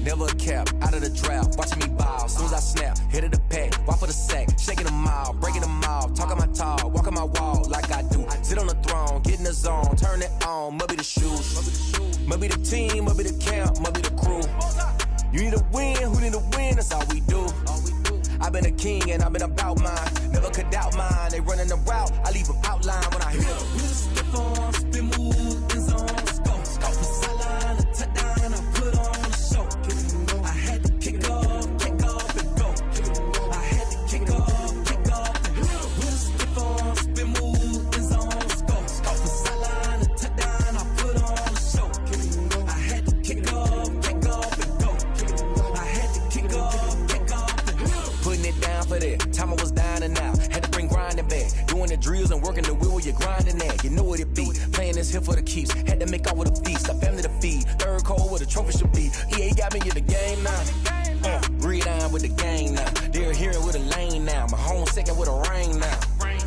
never a cap, out of the drought, watching me ball. Soon as I snap, hit of the pack, walk for the sack, shaking them all, breaking them off, talking my tall, walking my wall like I do. Sit on the throne, get in the zone, turn it on, must be the shoes, must be the team, must be the camp, must be the crew. You need a win, who need a win, that's all we do. I've been a king and I've been about mine, never could doubt mine. They running the route, I leave them outline when I hit them. We step on, spin move, in zone, let's go. Go for sideline, a touchdown, I put on a show. I had to kick off and go. I had to kick off and go. We step on, spin move, in zone, let's go. Go for sideline, a touchdown, I put on a show. I had to kick off and go. I had to kick off and go. Putting it down for that, time I was down and out. Had to bring grinding back, doing the drills and working the wheel where you're grinding at. You know what it be, playing this here for the keeps. Had to make out with a feast, a family to feed. Third cold where the trophy should be. EA got me in the game now. Breed on with the gang now. They're hearing with a lane now. My home second with a ring now.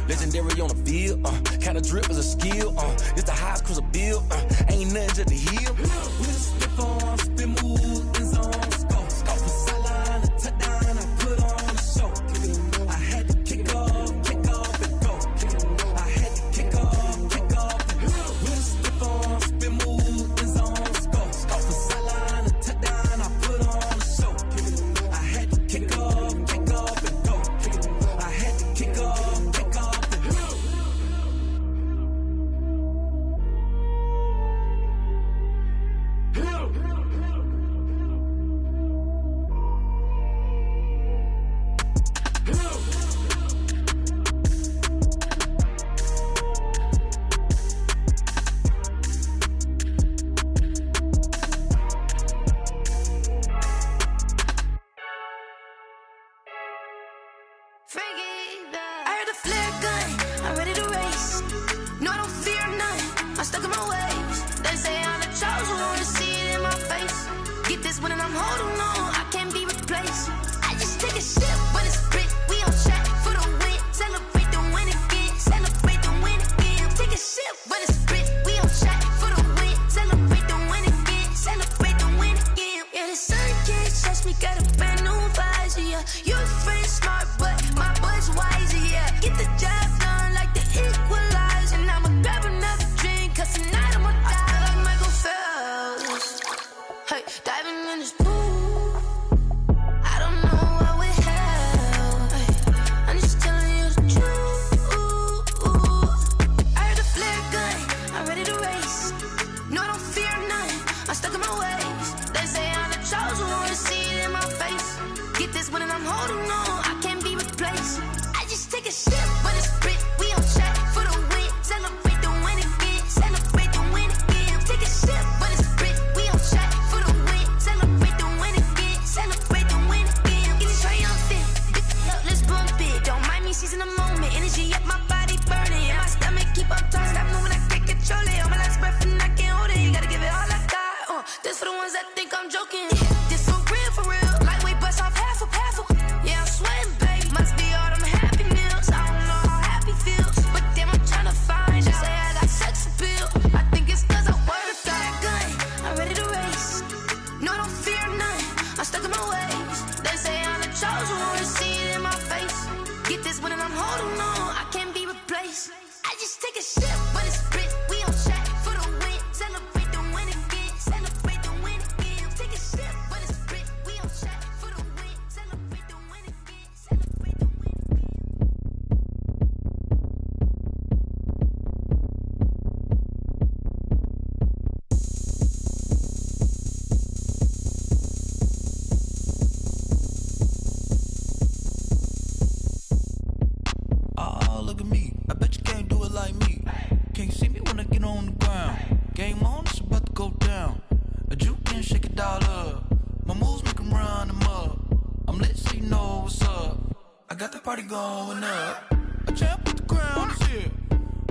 Legendary on the field, kinda drip is a skill. It's the highest cruiser bill, ain't nothing to the hill. We step on, spin move, in zone, let's go. Go for sideline, a touchdown, I put on a show. I had to kick off and go. I had to kick off and go. We step on, spin move, in zone, let's go. Go for sideline, a touchdown, I put on a show. I had to kick off and go. I had to kick off and go. I heard the flare gun, I'm ready to race. No, I don't fear none, I'm stuck in my ways. They say I'm the chosen one, to see it in my face. Get this one and I'm holding on, I can't be replaced. I just take a sip, but it's split, we on track for the win. Celebrate the win again, celebrate the win again. Take a sip, but it's split, we on track for the win. Celebrate the win again, celebrate the win again. Yeah, the sun can't touch me, got a brand new visor, yeah. You friend smart, but my boy's wiser, yeah. Get the job done like the equalizer. And I'ma grab another drink, cause tonight I'ma die like Michael Phelps. Hey, diving in this pool, I don't know what we have. Hey, I'm just telling you the truth. I heard the flare gun, I'm ready to race. No, I don't fear none, I'm stuck in my ways. They say I'm the chosen one, to see it in my face. Get this one and I'm holding on, I can't be replaced. I just take a sip, but it's split, we on track for the win. Celebrate the win again, celebrate the win again. Take a sip, but it's split, we on track for the win. Celebrate the win again, celebrate the win again. Get it triumphant, let's bump it. Don't mind me seizing the moment, energy up my body burning. My stomach keep up tight, stop moving, I can't control it. On my last breath and I can't hold it, you gotta give it all I got. This for the ones that think I'm joking. This for real, lightweight bust off half a. Yeah, I'm sweating, baby. Must be all them happy meals. I don't know how happy feels, but damn, I'm tryna find you. Say I got sex appeal. I think it's cause I work. Got a gun, I'm ready to race. No, I don't fear none, I'm stuck in my ways. They say I'm the chosen one, to see it in my face. Get this one and I'm holding on, I can't be replaced. I just take a sip, but it's split, we on track for the win. Celebrate the win again, celebrate the win again. Take a sip, but it's split, we on track for the win. Celebrate the win again, celebrate the win again. Oh, look at me, I bet you can't do it like me. Can't see me when I get on the ground. Game on, it's about to go down. A juke and shake it all up. My moves make them run them up. I'm lit so you know what's up. I got the party going up. A champ with the crown is here.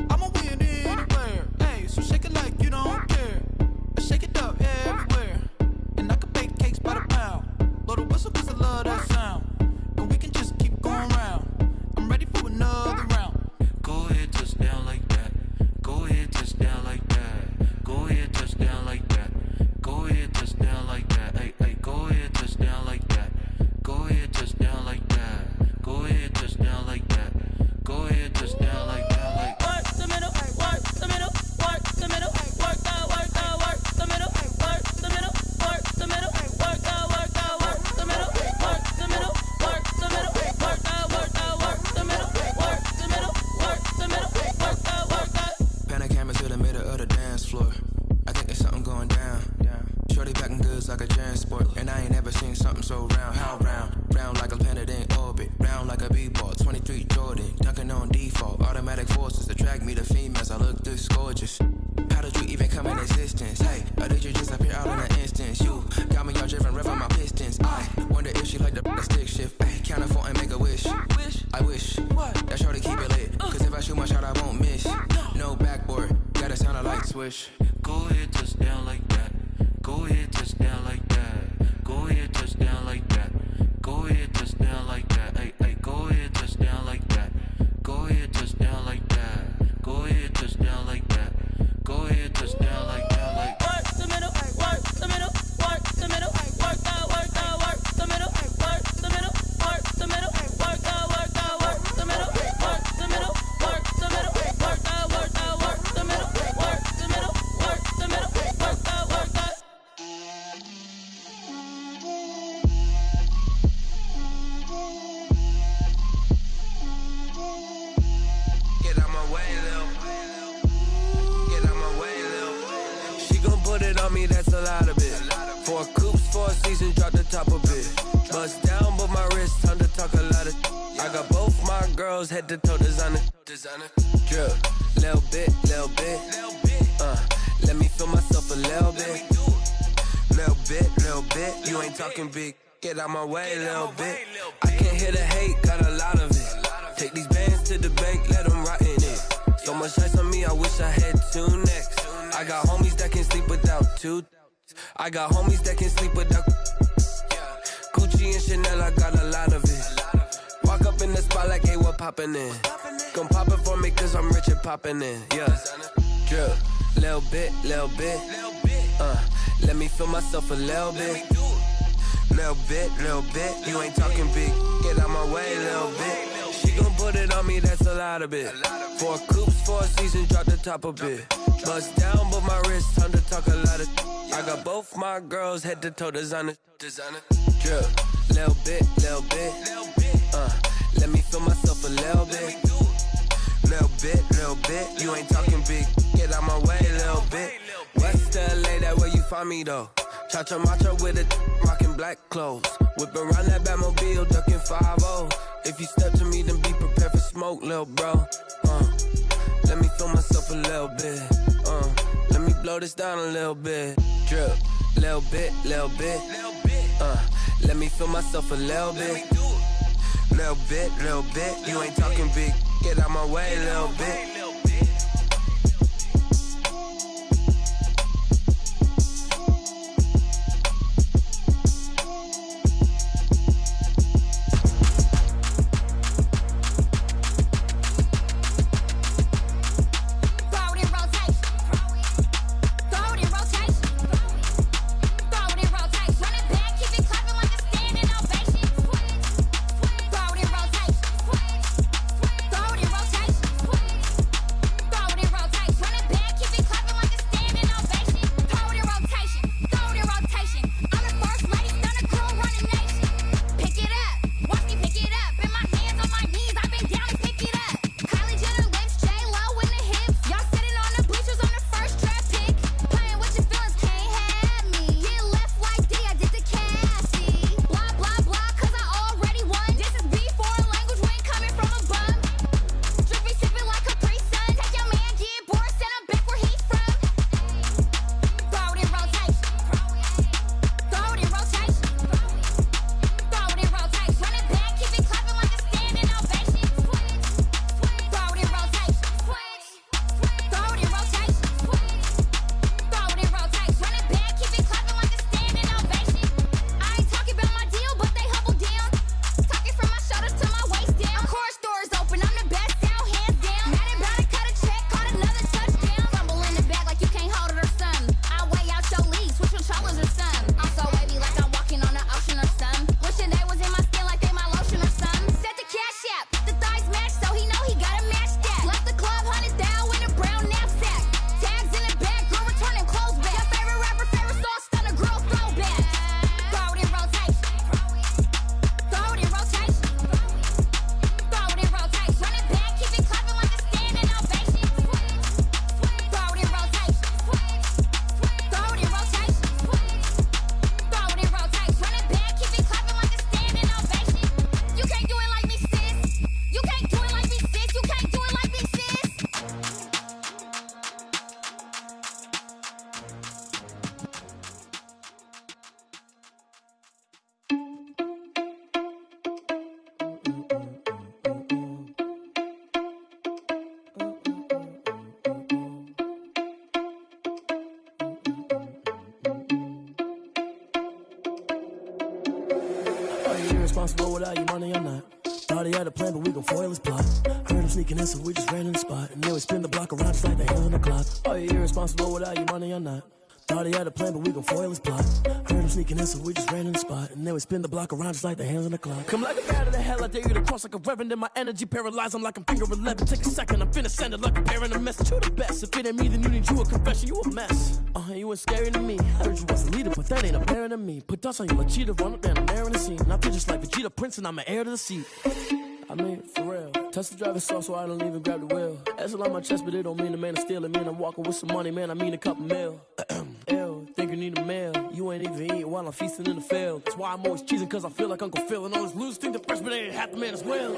I'ma win anywhere. Hey, so shake it like you don't care. I shake it up everywhere. And I can bake cakes by the pound. Blow the whistle cause I love that sound. And we can just keep going round. I'm ready for another round. Go ahead, touch down like that. Go ahead, touch down like that. Go ahead, touch down like that. Go ahead, touch down like that. Hey, hey, go ahead. Shorty packing goods like a transport, and I ain't never seen something so round. How round? Round like a planet in orbit, round like a b-ball. 23 Jordan, dunking on default. Automatic forces attract me to females. I look this gorgeous. How did you even come in existence? Hey, or did you just appear out in an instance? You got me all driven, revving my pistons. I wonder if she like the stick shift. Hey, count it 4 and make a wish. I wish that shorty keep it lit. Cause if I shoot my shot, I won't miss. No backboard, gotta sound a light switch. Go ahead, touch down like that. Go ahead, touch down like that. Go ahead, touch down like that. Go ahead, touch down like that. Hey, hey, go ahead, touch down like that. Go ahead, touch down like that. Go ahead, touch down like that. Go ahead, touch down like that. Like work the middle, work the middle, work the middle, work that, work the middle, work the middle, work the middle, work that, work the middle, work the middle, work the middle, work that, work the middle, work the middle, work the middle, work that, work that. Get out my way, Lil. Get out my way, Lil. She gon' put it on me, that's a lot of it. 4 coops, 4 seasons, drop the top a bit. Bust down, but my wrist, time to talk a lot of. I got both my girls head to toe designer. Drip, little bit, little bit. Let me feel myself a little bit. Little bit. You ain't talking big. Get out my way, little bit. I can't hear the hate, got a lot of it. Take these bands to the bank, let them rot in it. So much ice on me, I wish I had 2 necks. I got homies that can sleep without 2. I got homies that can sleep without Gucci and Chanel, I got a lot of it. Walk up in the spot like, hey, what poppin' in? Gon' pop it for me cause I'm rich and poppin' in, yeah. Drip, little bit. Let me feel myself a little bit. Little bit. You ain't talking big. Get out my way, little bit. She gon' put it on me, that's a lot of it. 4 coops, 4 seasons, drop the top a bit. Bust down, but my wrist, time to talk a lot of. I got both my girls head to toe designer. Drip, little bit. Let me feel myself a little bit. Little bit. You ain't talking big. Get out my way, little bit. West LA, that where you find me though. Cha-cha macha with a rockin' black clothes. Whip around that Batmobile, duckin' 5-0. If you step to me, then be prepared for smoke, lil' bro. Let me feel myself a little bit. Let me blow this down a little bit. Drip, little bit. Let me feel myself a little bit. Little bit. You ain't talking big. Get out my way, little bit. irresponsible without your money or not. Thought he had a plan, but we gon' foil his plot. Heard him sneaking in, so we just ran in the spot. And then we spin the block around just like the hands on the clock. Are you irresponsible without your money or not? Thought he had a plan, but we gon' foil his plot. Heard him sneaking in, so we just ran in the spot. And then we spin the block around just like the hands on the clock. Come like a bat of the hell, I dare you to cross like a reverend. And my energy paralyzed, I'm like I'm finger 11. Take a second, I'm finna send it like a parent a message. You the best, if it ain't me, then you need you a confession. You a mess, you ain't scary to me. I heard you was a leader, but that ain't apparent to me. Put dust on you like cheetah, run up down the air in the scene. And I feel just like Vegeta Prince, and I'm an heir to the seat. I mean, for real. Touch the driver's soft, so I don't even grab the wheel. That's on my chest, but it don't mean the man is stealing. Man, I'm walking with some money, man, I mean a couple mil. Ew, think you need a meal. You ain't even eating while I'm feasting in the field. That's why I'm always cheesing, cause I feel like Uncle Phil. And all this losers think the freshman ain't half the man as well.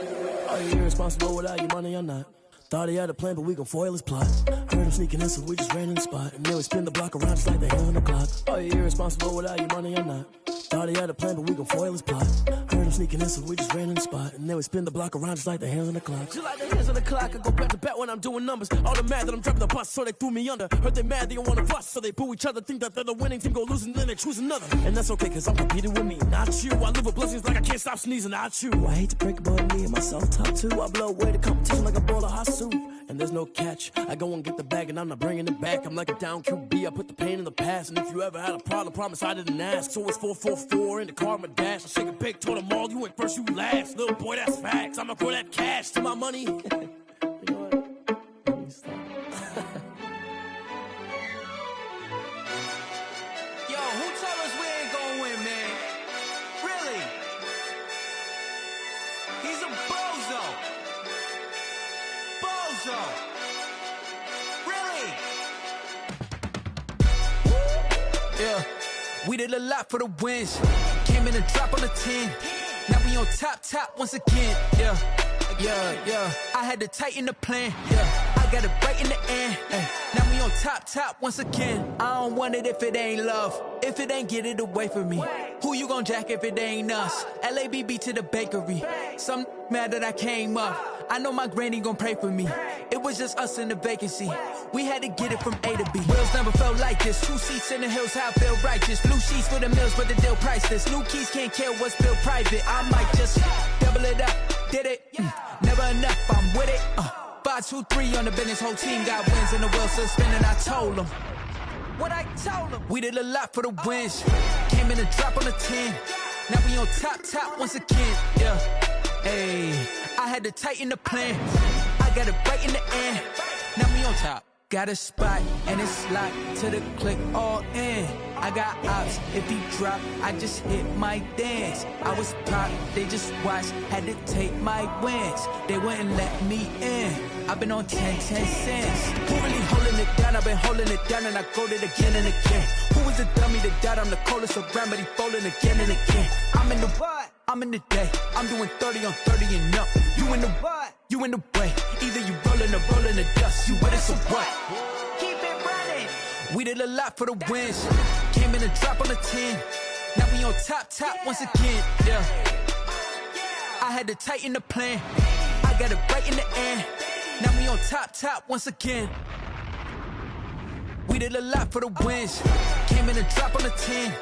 Are you irresponsible without your money or not? Thought he had a plan, but we gon' foil his plot. Heard him sneaking in, so we just ran in the spot. And then we spin the block around just like the hands on the clock. Are you irresponsible without your money or not? Thought he had a plan, but we gon' foil his plot. Heard him sneaking in, so we just ran in the spot. And then we spin the block around just like the hands on the clock. Just like the hands on the clock, I go back to back when I'm doing numbers. All the mad that I'm dropping the bus, so they threw me under. Heard they mad, they don't wanna bust, so they boo each other. Think that they're the winning team, go losing, then they choose another. And that's okay, cause I'm competing with me, not you. I live with blessings like I can't stop sneezing, not you. I hate to break it, but me and myself top two. I blow away the competition like a bowl of hot soup. And there's no catch, I go and get the bag and I'm not bringing it back. I'm like a down QB, I put the pain in the past. And if you ever had a problem, promise I didn't ask. So it's 444 in the car, my dash. I shake a big, told them all, you ain't first, you last. Little boy, that's facts, I'ma throw that cash to my money. You know what? Let me stop. Yo, who told us we ain't gonna win, man? Really? He's a bozo. Bozo. Really? Yeah, we did a lot for the wins. Came in a drop on the 10. Now we on top once again. Yeah. I had to tighten the plan. Yeah, I got it right in the end. Now we on top once again. I don't want it if it ain't love. If it ain't, get it away from me. Who you gon' jack if it ain't us? LABB to the bakery. Some mad that I came up. I know my granny gon' pray for me. It was just us in the vacancy. We had to get it from A to B. Wheels never felt like this. 2 seats in the hills, how I feel righteous. Blue sheets for the mills, but the deal priceless. New keys can't kill what's built private. I might just double it up. Did it? Never enough, I'm with it. 5, 2, 3 on the business. Whole team got wins and the wheels still spinning. I told them what I told them. We did a lot for the wins. Came in a drop on the 10. Now we on top once again. Yeah. Hey, I had to tighten the plan. I got it right in the end. Now we on top. Got a spot and it's locked to the click all in. I got ops, if he drop, I just hit my dance. I was pop, they just watched, had to take my wins. They wouldn't let me in. I've been on 10 cents. Who really holding it down? I've been holding it down and I go it again and again. Who was the dummy that died? I'm the coldest around, but he folding again and again. I'm in the what? I'm in the day. I'm doing 30 on 30 and up. You in the what? You in the way. Either you rolling or rolling the dust. You with us or what? Keep it running. We did a lot for the wins. Came in a drop on the 10. Now we on top once again. Yeah. I had to tighten the plan. I got it right in the end. Now we on top once again. We did a lot for the wins. Came in a drop on the 10.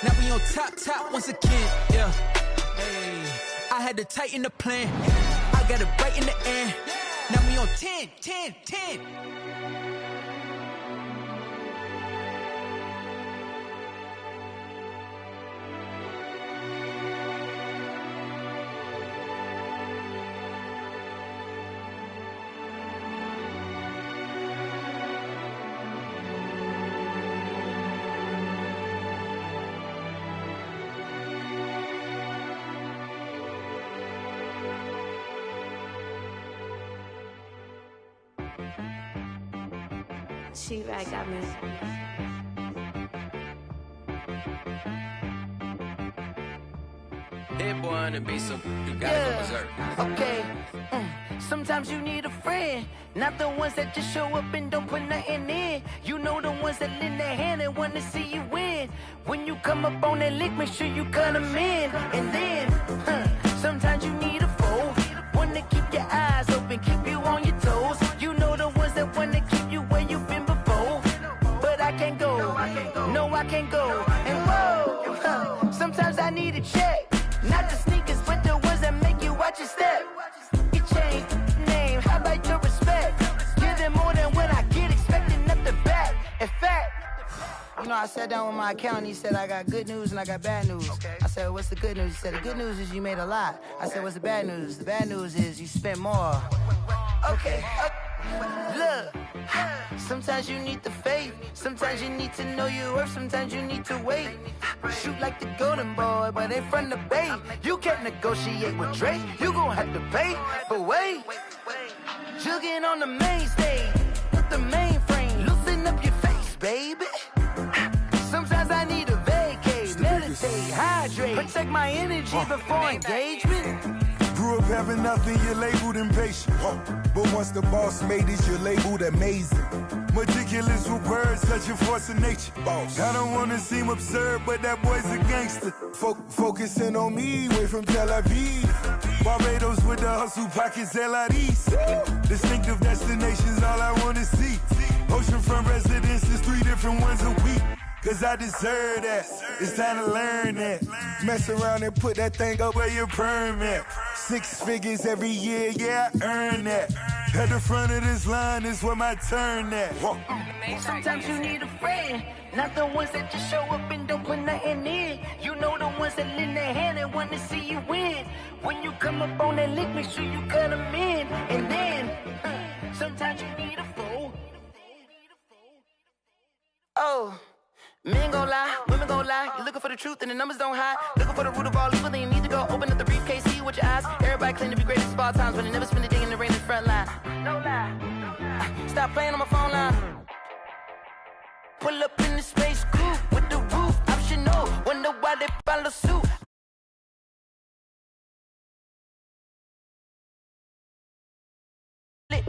Now we on top once again. Yeah. Hey, I had to tighten the plan. I got it right in the end. Now we on 10. She right got me. That boy on the beat, so you gotta go berserk. Okay. Sometimes you need a friend, not the ones that just show up and don't put nothing in. You know the ones that lend their hand and wanna see you win. When you come up on that lick, make sure you cut them in. And then, sometimes you need a foe, one to keep your eyes open, keep you on your toes. You know the ones that wanna keep you where you've been before. But I can't go, no I can't go. And whoa, sometimes I need a check, not the sneakers, but watch your step. You change name, how about your respect? Give them more than what I get, expecting nothing back. In fact, you know, I sat down with my accountant. He said, I got good news and I got bad news. Okay. I said, what's the good news? He said, the good news is you made a lot. I said, what's the bad news? The bad news is you spent more. Okay. Look, sometimes you need the faith. Sometimes you need to know your worth. Sometimes you need to wait. Shoot like the golden boy, but ain't from the bay. You can't negotiate with Drake. You gon' have to pay. But wait, jugging on the main stage with the mainframe. Loosen up your face, baby. Sometimes I need a vacate, meditate, hydrate, protect my energy before engagement. Grew up having nothing, you're labeled impatient. But once the boss made it, you're labeled amazing. Meticulous with words, such a force of nature. I don't wanna seem absurd, but that boy's a gangster. Focusing on me, way from Tel Aviv. Barbados with the hustle pockets, LIDs. Distinctive destinations, all I wanna see. Oceanfront residences, 3 different ones a week. Cause I deserve that, it's time to learn that. Mess around and put that thing up where your permit. 6 figures every year, yeah, I earn that. At the front of this line is where my turn at. Sometimes you need a friend, not the ones that just show up and don't put nothing in. You know the ones that lend their hand and want to see you win. When you come up on that lick, make sure you cut them in. And then, sometimes you need a fool. Oh. Men gon' lie, women gon' lie. You're looking for the truth and the numbers don't hide. Looking for the root of all evil, then you need to go open up the briefcase, see with your eyes. Everybody claim to be greatest of all times, but they never spend a day in the rain in the front line. No lie. Stop playing on my phone line. Pull up in the space coupe with the roof optional. Wonder why they follow suit.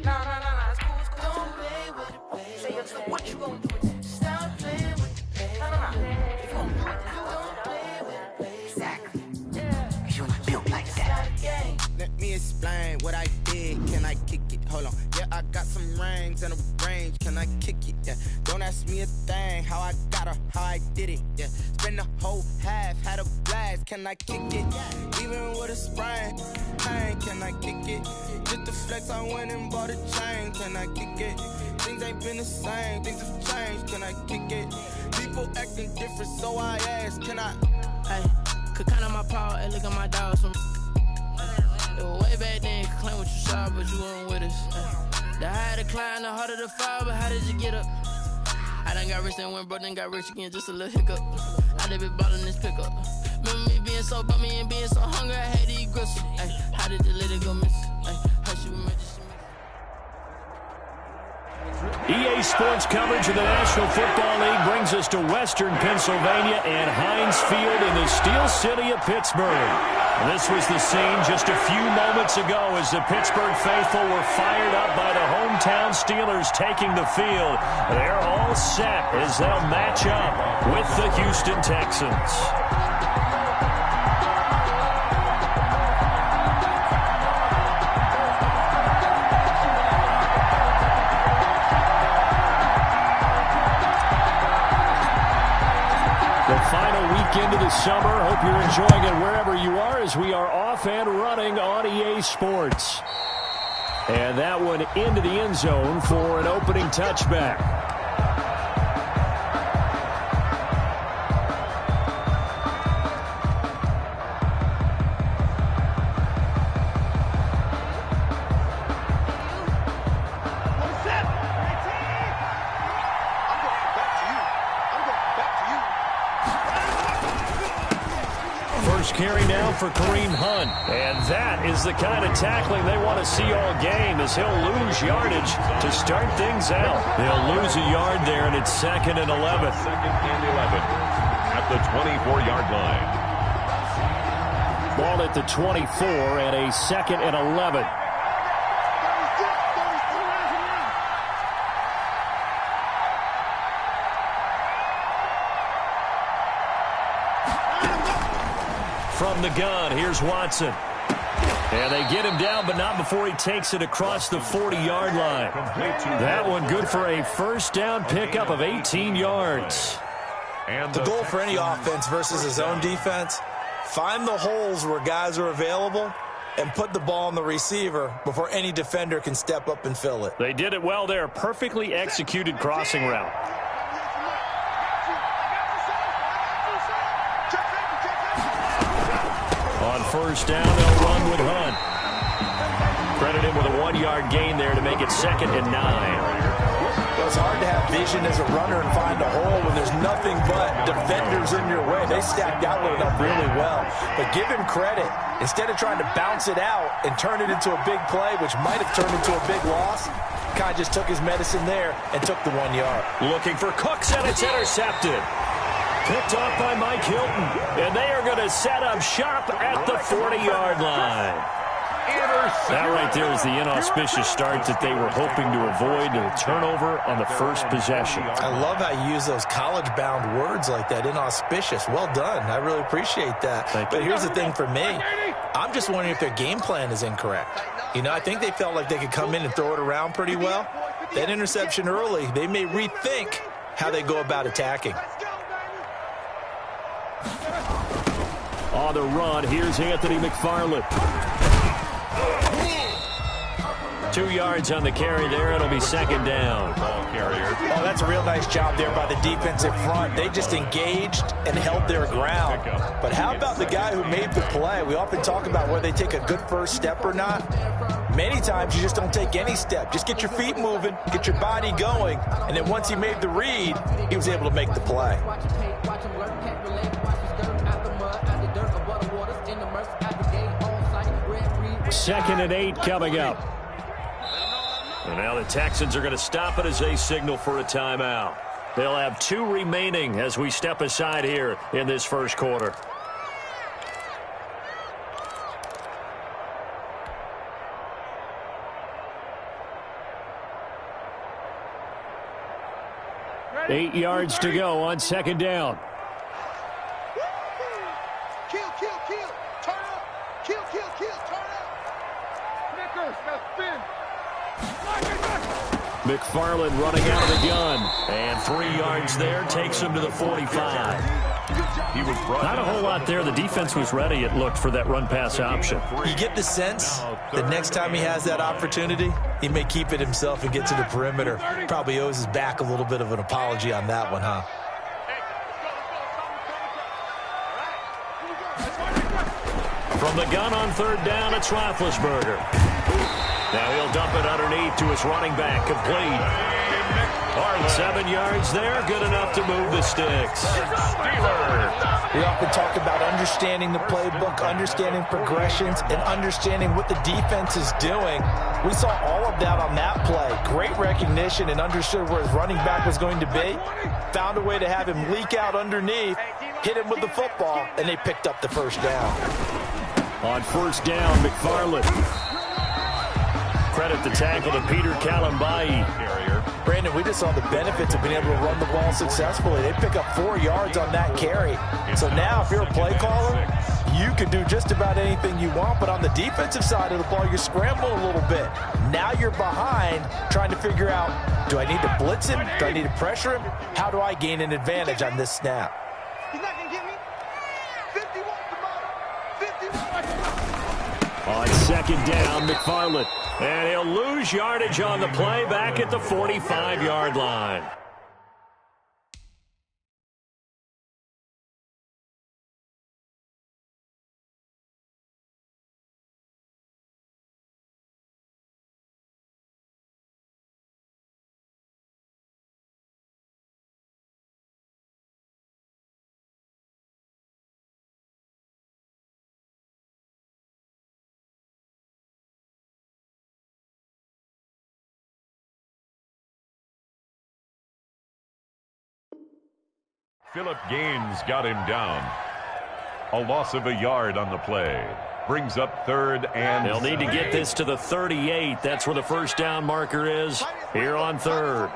Nah, it's cool, it's cool. Don't play with it, baby. Say what you gon' do? Stop playing with it. Let me explain what I did. Can I kick it? Hold on. Yeah, I got some rings and a range. Can I kick it? Yeah. Don't ask me a thing. How I got her, how I did it. Yeah. Spend the whole half, had a blast. Can I kick it? Even with a sprain. Hey, can I kick it? Just the flex, I went and bought a chain. Can I kick it? Things ain't been the same. Things have changed. Can I kick it? People acting different, so I ask. Can I? Hey, could count on my power and look at my dogs. Way back then, you could claim what you saw, but you weren't with us. The higher the climb, the harder the fall, but how did you get up? I done got rich, then went broke, then got rich again, just a little hiccup. I done been ballin' this pickup. Remember me being so bummy and being so hungry, I had to eat gristle. Ay, how did the lady go miss? Ay, how she was meant to see me? EA Sports coverage of the National Football League brings us to Western Pennsylvania and Heinz Field in the Steel City of Pittsburgh. This was the scene just a few moments ago as the Pittsburgh faithful were fired up by the hometown Steelers taking the field. They're all set as they'll match up with the Houston Texans. Final weekend of the summer. Hope you're enjoying it wherever you are as we are off and running on EA Sports. And that one into the end zone for an opening touchback. Carry now for Kareem Hunt. And that is the kind of tackling they want to see all game as he'll lose yardage to start things out. He'll lose a yard there, and it's 2nd and 11. 2nd and 11 at the 24-yard line. Ball at the 24 and a 2nd and 11. From the gun, here's Watson. And they get him down, but not before he takes it across the 40-yard line. That one good for a first down pickup of 18 yards. And the goal for any offense versus his own defense, find the holes where guys are available and put the ball on the receiver before any defender can step up and fill it. They did it well there. Perfectly executed crossing route. On first down, they'll run with Hunt. Credit him with a 1-yard gain there to make it 2nd and 9. Well, it's hard to have vision as a runner and find a hole when there's nothing but defenders in your way. They stacked that one up really well. But give him credit. Instead of trying to bounce it out and turn it into a big play, which might have turned into a big loss, kind of just took his medicine there and took the 1 yard. Looking for Cooks, and it's intercepted. Picked off by Mike Hilton. And they are going to set up shop at the 40-yard line. That right there is the inauspicious start that they were hoping to avoid, a turnover on the first possession. I love how you use those college-bound words like that, inauspicious. Well done. I really appreciate that. But here's the thing for me. I'm just wondering if their game plan is incorrect. You know, I think they felt like they could come in and throw it around pretty well. That interception early, they may rethink how they go about attacking. On the run, here's Anthony McFarland. 2 yards on the carry there. It'll be 2nd down. Ball carrier. Oh, that's a real nice job there by the defensive front. They just engaged and held their ground. But how about the guy who made the play? We often talk about whether they take a good first step or not. Many times you just don't take any step. Just get your feet moving, get your body going, and then once he made the read, he was able to make the play. 2nd and 8 coming up. And now the Texans are going to stop it as they signal for a timeout. They'll have 2 remaining as we step aside here in this first quarter. Ready? 8 yards to go on 2nd down. Kill, kill, kill. Turn up. Kill, kill, kill. Turn up. Snickers, now spin. McFarland running out of the gun. And 3 yards there takes him to the 45. He was not a whole lot there. The defense was ready, it looked, for that run-pass option. You get the sense that next time he has that opportunity, he may keep it himself and get to the perimeter. Probably owes his back a little bit of an apology on that one, huh? From the gun on 3rd down, it's Roethlisberger. Now he'll dump it underneath to his running back, complete. 7 yards there, good enough to move the sticks. We often talk about understanding the playbook, understanding progressions, and understanding what the defense is doing. We saw all of that on that play. Great recognition and understood where his running back was going to be. Found a way to have him leak out underneath, hit him with the football, and they picked up the 1st down. On 1st down, McFarland. Credit the tackle to Peter Kalambayi. Brandon, we just saw the benefits of being able to run the ball successfully. They pick up 4 yards on that carry. So now if you're a play caller, you can do just about anything you want. But on the defensive side of the ball, you're scrambling a little bit. Now you're behind trying to figure out, do I need to blitz him? Do I need to pressure him? How do I gain an advantage on this snap? He's not going to get me. 51 tomorrow. 51. On 2nd down, McFarland. And he'll lose yardage on the play back at the 45-yard line. Phillip Gaines got him down. A loss of a yard on the play. Brings up 3rd and they'll need to get this to the 38. That's where the 1st down marker is here on 3rd.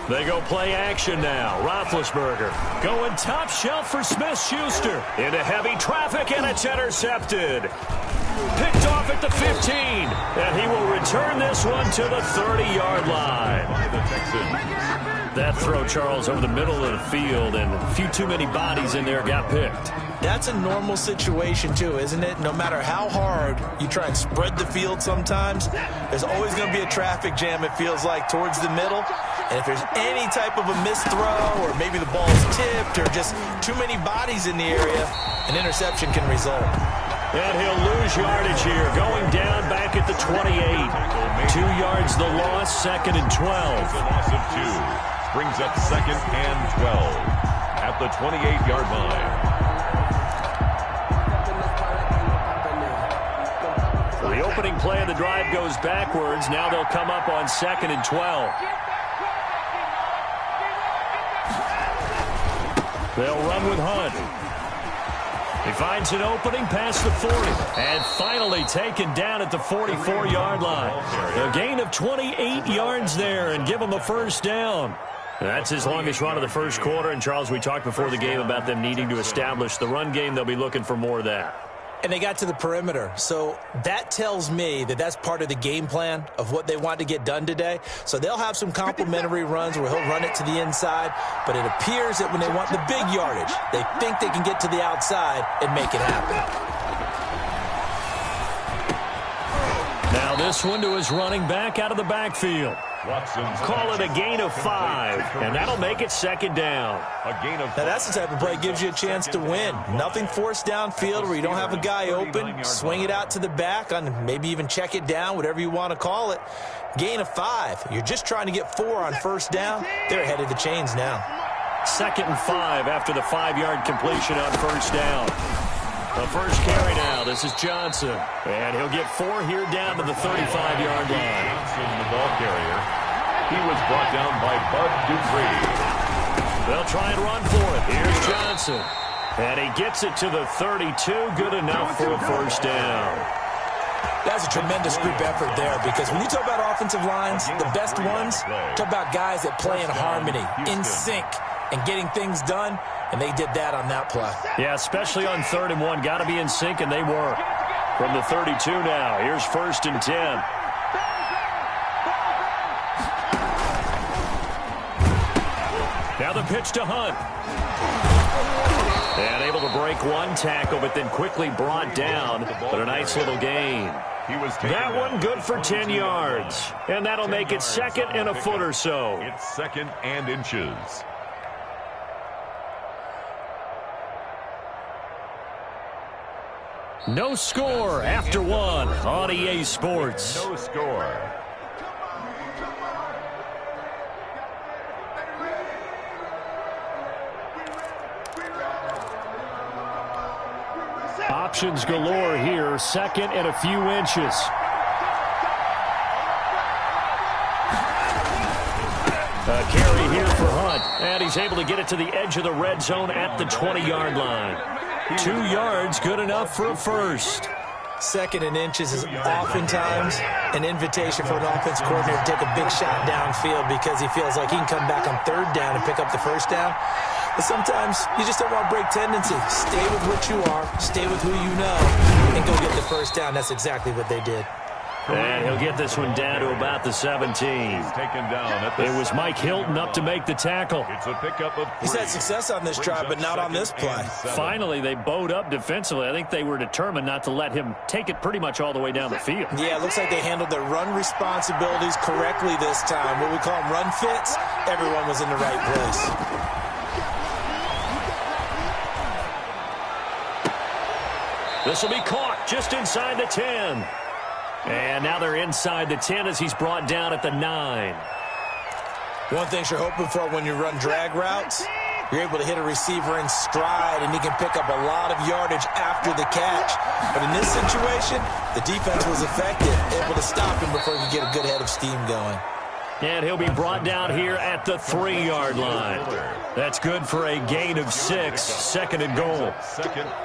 They go play action now. Roethlisberger going top shelf for Smith-Schuster. Into heavy traffic, and it's intercepted. Picked off at the 15. And he will return this one to the 30-yard line. By the Texans. That throw, Charles, over the middle of the field, and a few too many bodies in there got picked. That's a normal situation, too, isn't it? No matter how hard you try and spread the field sometimes, there's always going to be a traffic jam, it feels like, towards the middle. And if there's any type of a missed throw, or maybe the ball's tipped, or just too many bodies in the area, an interception can result. And he'll lose yardage here, going down back at the 28. 2 yards the loss, 2nd and 12. The loss of 2 brings up 2nd and 12 at the 28-yard line. So the opening play of the drive goes backwards. Now they'll come up on 2nd and 12. They'll run with Hunt. He finds an opening past the 40. And finally taken down at the 44-yard line. A gain of 28 yards there and give him a first down. That's his longest run of the first quarter. And, Charles, we talked before the game about them needing to establish the run game. They'll be looking for more of that. And they got to the perimeter. So that tells me that that's part of the game plan of what they want to get done today. So they'll have some complementary runs where he'll run it to the inside. But it appears that when they want the big yardage, they think they can get to the outside and make it happen. Now this one to his running back out of the backfield. Call it a gain of 5, and that'll make it 2nd down. Now that's the type of play that gives you a chance to win. Nothing forced downfield where you don't have a guy open. Swing it out to the back, on maybe even check it down, whatever you want to call it. Gain of 5. You're just trying to get 4 on first down. They're ahead of the chains now. 2nd and 5 after the 5-yard completion on first down. The first carry now. This is Johnson. And he'll get 4 here down to the 35-yard line. Johnson, the ball carrier. He was brought down by Bud Dupree. They'll try and run for it. Here's Johnson. And he gets it to the 32. Good enough for a first down. That's a tremendous group effort there, because when you talk about offensive lines, the best ones, talk about guys that play in harmony, in sync, and getting things done. And they did that on that play. Yeah, especially on 3rd and 1. Got to be in sync, and they were. From the 32 now, here's 1st and 10. Now the pitch to Hunt. And able to break one tackle, but then quickly brought down. But a nice little gain. That one good for 10 yards. And that'll make it 2nd and a foot or so. It's 2nd and inches. No score after 1 on EA Sports. No score. Options galore here. 2nd and a few inches. A carry here for Hunt. And he's able to get it to the edge of the red zone at the 20-yard line. 2 yards, good enough for a first. 2nd and inches is oftentimes an invitation for an offense coordinator to take a big shot downfield because he feels like he can come back on 3rd down and pick up the first down. But sometimes you just don't want to break tendency. Stay with what you are, stay with who you know, and go get the first down. That's exactly what they did. And he'll get this one down to about the 17. Taken down at the it was Mike Hilton up to make the tackle. It's a pickup of 3. He's had success on this drive, but not on this play. Finally, they bowed up defensively. I think they were determined not to let him take it pretty much all the way down the field. Yeah, it looks like they handled their run responsibilities correctly this time. What we call them run fits, everyone was in the right place. This will be caught just inside the 10. And now they're inside the 10 as he's brought down at the 9. One thing you're hoping for when you run drag routes, you're able to hit a receiver in stride, and he can pick up a lot of yardage after the catch. But in this situation, the defense was effective, able to stop him before he could get a good head of steam going. And he'll be brought down here at the 3-yard line. That's good for a gain of 6, 2nd and goal.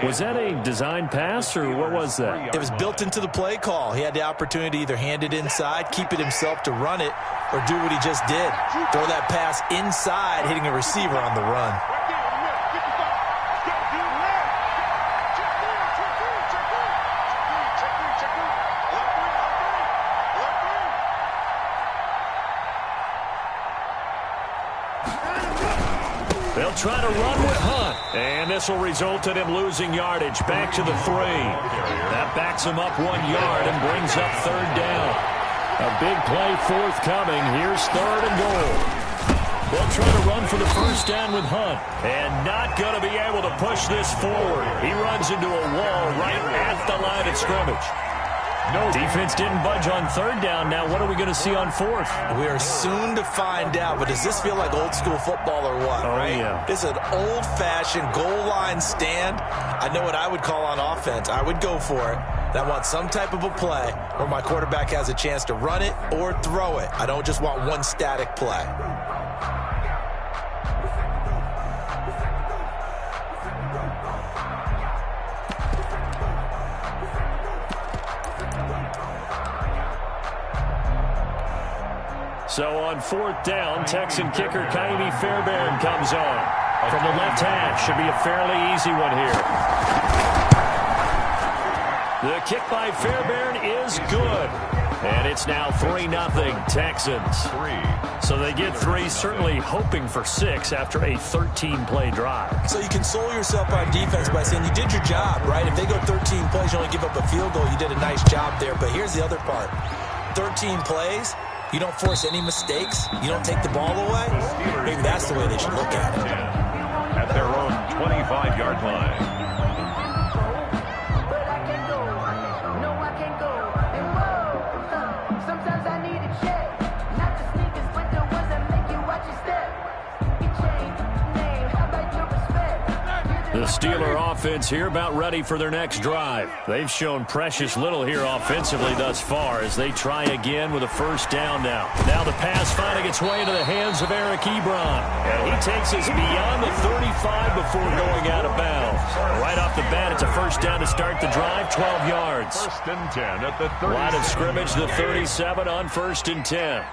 Was that a design pass, or what was that? It was built into the play call. He had the opportunity to either hand it inside, keep it himself to run it, or do what he just did. Throw that pass inside, hitting a receiver on the run. They'll try to run with Hunt. And this will result in him losing yardage. Back to the 3. That backs him up 1 yard and brings up third down. A big play forthcoming. Here's third and goal. They'll try to run for the first down with Hunt. And not going to be able to push this forward. He runs into a wall right at the line of scrimmage. No defense didn't budge on third down. Now what are we going to see on fourth? We are soon to find out, but does this feel like old school football or what? Oh, right? Yeah. This is an old-fashioned goal line stand. I know what I would call on offense. I would go for it. And I want some type of a play where my quarterback has a chance to run it or throw it. I don't just want one static play. So on fourth down, Texan kicker Kaimi Fairbairn comes on. From the left hash, should be a fairly easy one here. The kick by Fairbairn is good. And it's now 3-0 Texans. So they get 3, certainly hoping for 6 after a 13-play drive. So you console yourself on defense by saying you did your job, right? If they go 13 plays, you only give up a field goal, you did a nice job there. But here's the other part. 13 plays, you don't force any mistakes, you don't take the ball away. Maybe that's the way they should look at it. At their own 25-yard line. The Steeler offense here about ready for their next drive. They've shown precious little here offensively thus far as they try again with a first down now. Now the pass finding its way into the hands of Eric Ebron. And he takes us beyond the 35 before going out of bounds. Right off the bat, it's a first down to start the drive, 12 yards. First and 10 at the 30. Line of scrimmage, the 37 on first and 10.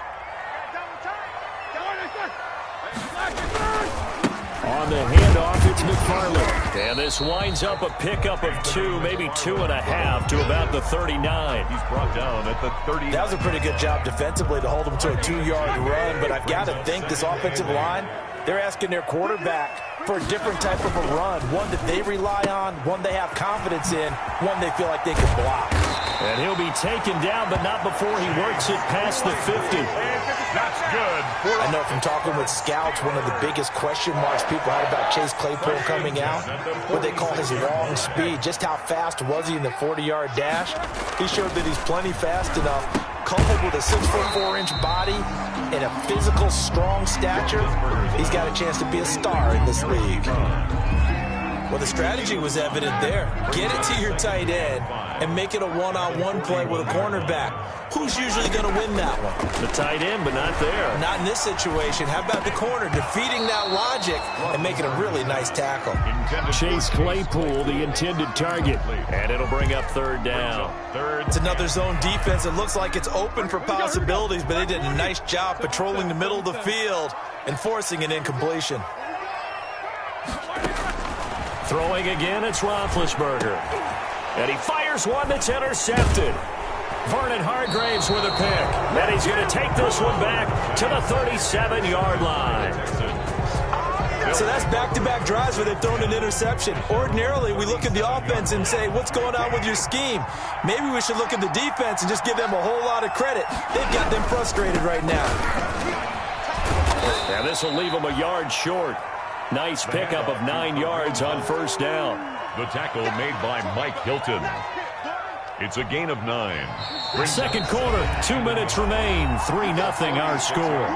On the handoff, it's McFarland. And this winds up a pickup of 2, maybe 2.5 to about the 39. He's brought down at the 30. That was a pretty good job defensively to hold him to a 2-yard run, but I've got to think this offensive line, they're asking their quarterback for a different type of a run, one that they rely on, one they have confidence in, one they feel like they can block. And he'll be taken down, but not before he works it past the 50. That's good. I know from talking with scouts, one of the biggest question marks people had about Chase Claypool coming out, what they call his long speed. Just how fast was he in the 40-yard dash? He showed that he's plenty fast enough, coupled with a 6'4" body and a physical, strong stature. He's got a chance to be a star in this league. Well, the strategy was evident there. Get it to your tight end and make it a one-on-one play with a cornerback. Who's usually going to win that one? The tight end, but not there. Not in this situation. How about the corner defeating that logic and making a really nice tackle? Chase Claypool, the intended target. And it'll bring up third down. It's another zone defense. It looks like it's open for possibilities, but they did a nice job patrolling the middle of the field and forcing an incompletion. Throwing again, it's Roethlisberger. And he fires one that's intercepted. Vernon Hargraves with a pick. Then he's going to take this one back to the 37-yard line. So that's back-to-back drives where they've thrown an interception. Ordinarily, we look at the offense and say, what's going on with your scheme? Maybe we should look at the defense and just give them a whole lot of credit. They've got them frustrated right now. And this will leave them a yard short. Nice pickup of 9 yards on first down. The tackle made by Mike Hilton. It's a gain of 9. Second quarter, 2 minutes remain. 3-0 our score.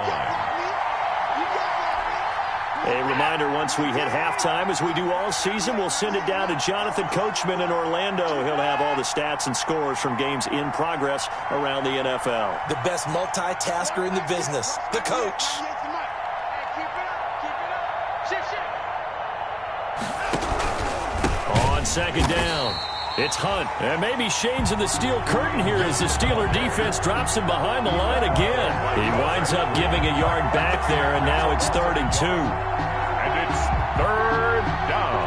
A reminder, once we hit halftime, as we do all season, we'll send it down to Jonathan Coachman in Orlando. He'll have all the stats and scores from games in progress around the NFL. The best multitasker in the business, the coach. On second down, it's Hunt. And maybe Shane's in the steel curtain here as the Steeler defense drops him behind the line again. He winds up giving a yard back there, and now it's 3rd and 2. And it's 3rd down.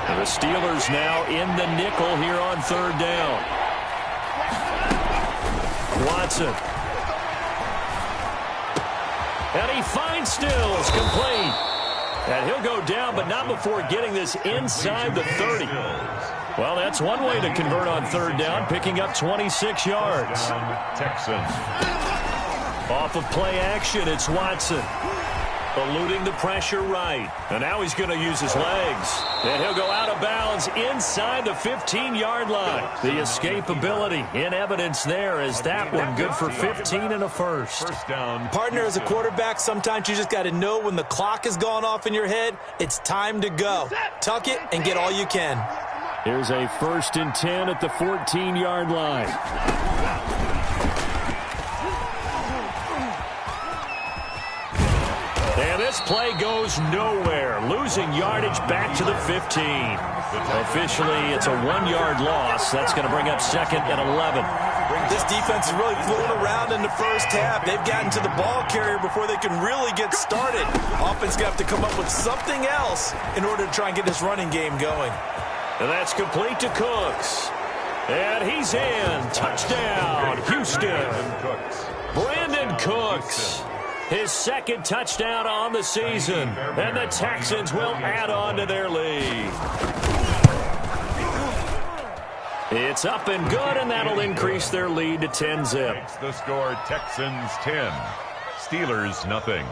And the Steelers now in the nickel here on 3rd down. Watson. And he finds Stills, complete. And he'll go down, but not before getting this inside the 30. Well, that's one way to convert on third down, picking up 26 yards. Texans. Off of play action, it's Watson. Eluding the pressure right. And now he's going to use his legs. And he'll go out of bounds inside the 15-yard line. The escapability in evidence there as that one good for 15 and a first. First down. Partner, as a quarterback, sometimes you just got to know when the clock has gone off in your head, it's time to go. Tuck it and get all you can. Here's a 1st and 10 at the 14-yard line. And this play goes nowhere, losing yardage back to the 15. Officially, it's a 1-yard loss. That's going to bring up 2nd and 11. This defense is really fooling around in the first half. They've gotten to the ball carrier before they can really get started. Offense going to have to come up with something else in order to try and get this running game going. And that's complete to Cooks. And he's in. Touchdown, Houston. Brandon Cooks. His 2nd touchdown on the season. And the Texans will add on to their lead. It's up and good, and that'll increase their lead to 10-zip. Makes the score Texans 10, Steelers nothing.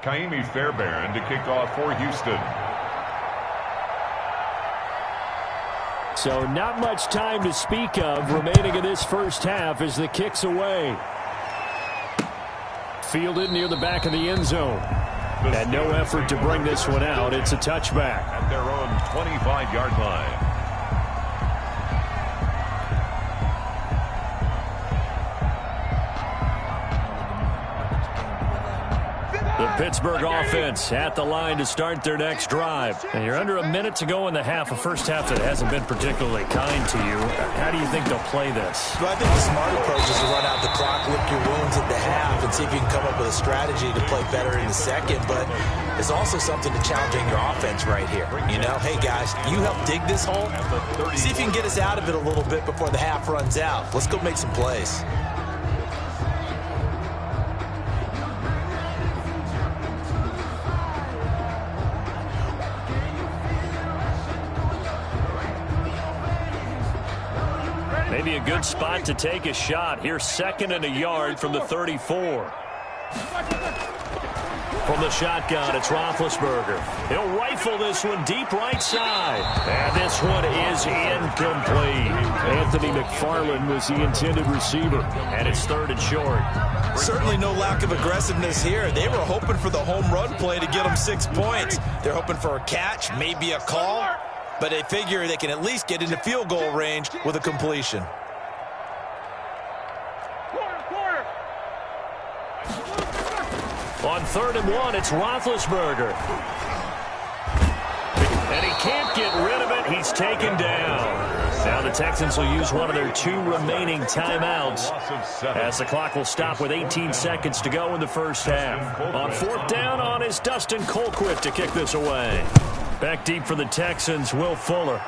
Kaimi Fairbairn to kick off for Houston. So not much time to speak of remaining in this first half as the kick's away. Fielded near the back of the end zone. And no effort to bring this one out. It's a touchback. At their own 25-yard line. The Pittsburgh offense at the line to start their next drive. And you're under a minute to go in the half, a first half that hasn't been particularly kind to you. How do you think they'll play this? Well, I think the smart approach is to run out the clock, lick your wounds at the half, and see if you can come up with a strategy to play better in the second. But there's also something to challenging your offense right here. You know, hey, guys, you help dig this hole. See if you can get us out of it a little bit before the half runs out. Let's go make some plays. Maybe a good spot to take a shot. Here's 2nd and a yard from the 34. From the shotgun, it's Roethlisberger. He'll rifle this one deep right side. And this one is incomplete. Anthony McFarland was the intended receiver. And it's 3rd and short. Certainly no lack of aggressiveness here. They were hoping for the home run play to get them 6 points. They're hoping for a catch, maybe a call. But they figure they can at least get into field goal range with a completion. On 3rd and 1, it's Roethlisberger. And he can't get rid of it. He's taken down. Now the Texans will use one of their 2 remaining timeouts as the clock will stop with 18 seconds to go in the first half. On 4th down on is Dustin Colquitt to kick this away. Back deep for the Texans, Will Fuller.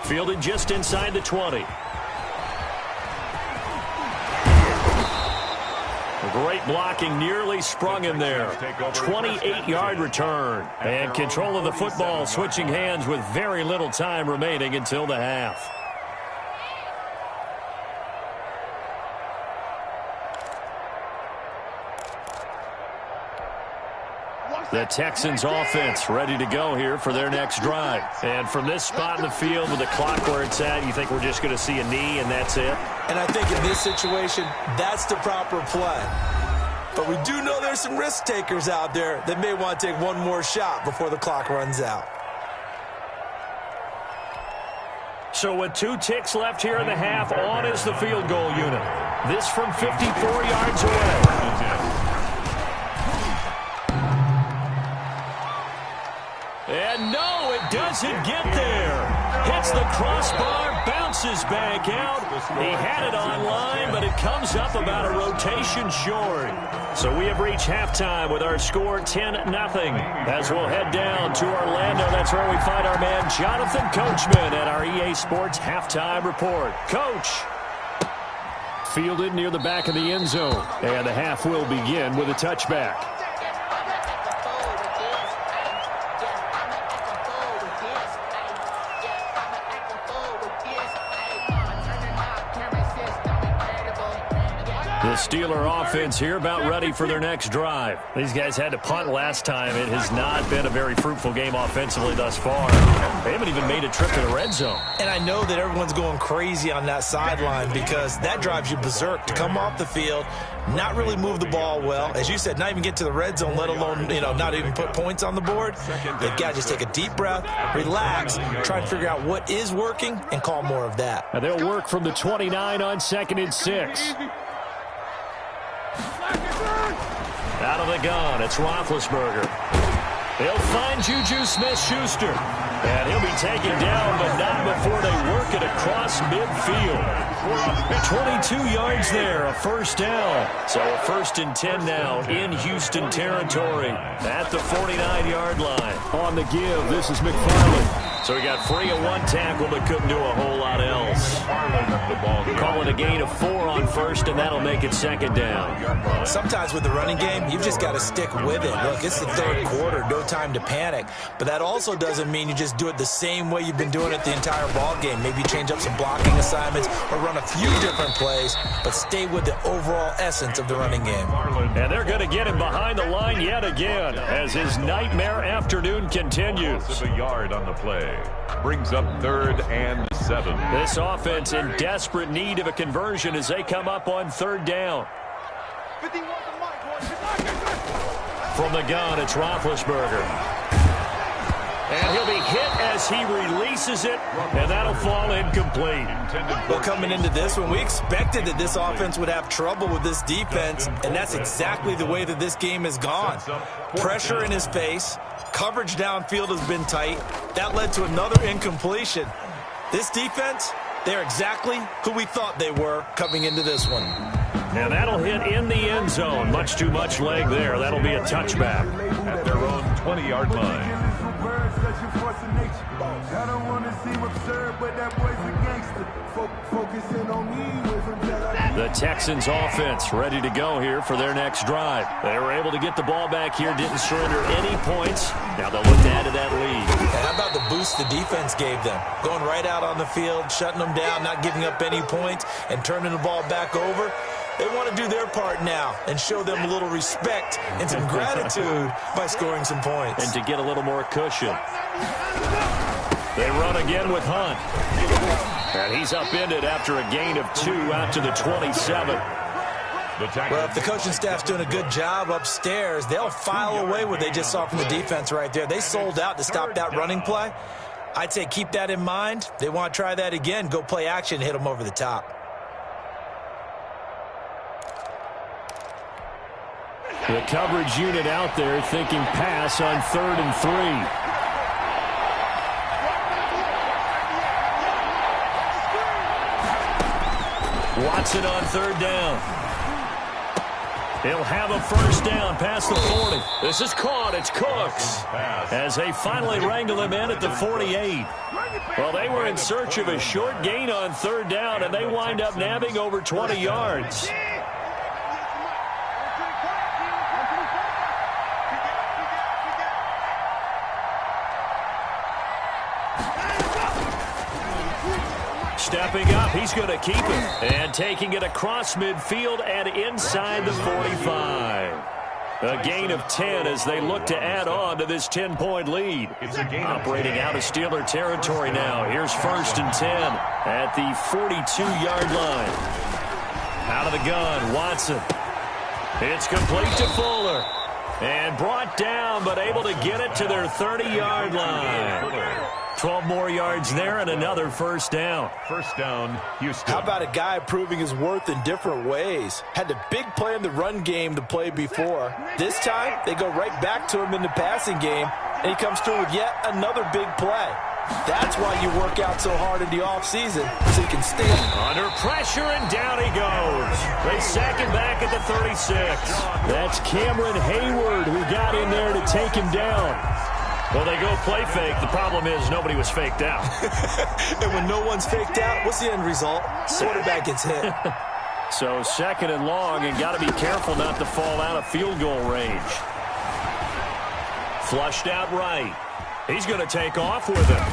Fielded just inside the 20. Great blocking, nearly sprung him there. 28-yard return. And control of the football, switching hands with very little time remaining until the half. The Texans offense ready to go here for their next drive. And from this spot in the field with the clock where it's at, you think we're just going to see a knee and that's it? And I think in this situation, that's the proper play. But we do know there's some risk takers out there that may want to take one more shot before the clock runs out. So with 2 ticks left here in the half, on is the field goal unit. This from 54 yards away. And no, it does doesn't get there. Hits the crossbar, bounces back out. He had it online, but it comes up about a rotation short. So we have reached halftime with our score 10-0. As we'll head down to Orlando, that's where we find our man Jonathan Coachman at our EA Sports Halftime Report. Coach. Fielded near the back of the end zone. And the half will begin with a touchback. The Steeler offense here about ready for their next drive. These guys had to punt last time. It has not been a very fruitful game offensively thus far. They haven't even made a trip to the red zone. And I know that everyone's going crazy on that sideline because that drives you berserk to come off the field, not really move the ball well. As you said, not even get to the red zone, let alone, not even put points on the board. They've got to just take a deep breath, relax, try and figure out what is working, and call more of that. And they'll work from the 29 on 2nd and 6. Out of the gun, it's Roethlisberger. They'll find Juju Smith-Schuster. And he'll be taken down, but not before they work it across midfield. 22 yards there, a first down. So a 1st and 10 now in Houston territory at the 49-yard line. On the give, this is McFarland. So he got free of 1 tackle, but couldn't do a whole lot else. Call it a gain of 4 on 1st, and that'll make it 2nd down. Sometimes with the running game, you've just got to stick with it. Look, it's the 3rd quarter, no time to panic. But that also doesn't mean you just do it the same way you've been doing it the entire ball game. Maybe change up some blocking assignments or run a few different plays, but stay with the overall essence of the running game. And they're going to get him behind the line yet again as his nightmare afternoon continues. A yard on the play. Brings up 3rd and 7. This offense in desperate need of a conversion as they come up on 3rd down. From the gun, it's Roethlisberger. And he'll be hit as he releases it, and that'll fall incomplete. Well, coming into this one, we expected that this offense would have trouble with this defense, and that's exactly the way that this game has gone. Pressure in his face. Coverage downfield has been tight. That led to another incompletion. This defense, they're exactly who we thought they were coming into this one. And that'll hit in the end zone. Much too much leg there. That'll be a touchback. At their own 20-yard line. I don't want to seem absurd, but that boy's a gangster. Focusing on me with him. The Texans offense ready to go here for their next drive. They were able to get the ball back here, didn't surrender any points. Now they'll look to add to that lead. And how about the boost the defense gave them? Going right out on the field, shutting them down, not giving up any points, and turning the ball back over. They want to do their part now and show them a little respect and some gratitude by scoring some points. And to get a little more cushion. They run again with Hunt. And he's upended after a gain of 2 out to the 27. Well, if the coaching staff's doing a good job upstairs, they'll file away what they just saw from the defense right there. They sold out to stop that running play. I'd say keep that in mind. They want to try that again. Go play action, hit them over the top. The coverage unit out there thinking pass on 3rd and 3. Watson on 3rd down. He'll have a first down past the 40. This is caught. It's Cooks as they finally wrangle him in at the 48. Well, they were in search of a short gain on 3rd down, and they wind up nabbing over 20 yards. Stepping up, he's going to keep it. And taking it across midfield and inside the 45. A gain of 10 as they look to add on to this 10-point lead. Operating out of Steeler territory now. Here's 1st and 10 at the 42-yard line. Out of the gun, Watson. It's complete to Fuller. And brought down, but able to get it to their 30-yard line. 12 more yards there and another first down. First down, Houston. How about a guy proving his worth in different ways? Had the big play in the run game to play before. This time, they go right back to him in the passing game. and he comes through with yet another big play. That's why you work out so hard in the offseason, so you can stay under pressure, and down he goes. They sack him back at the 36. That's Cameron Hayward who got in there to take him down. Well, they go play fake. The problem is nobody was faked out. And when no one's faked out, what's the end result? Quarterback gets hit. So 2nd and long, and got to be careful not to fall out of field goal range. Flushed out right. He's going to take off with him.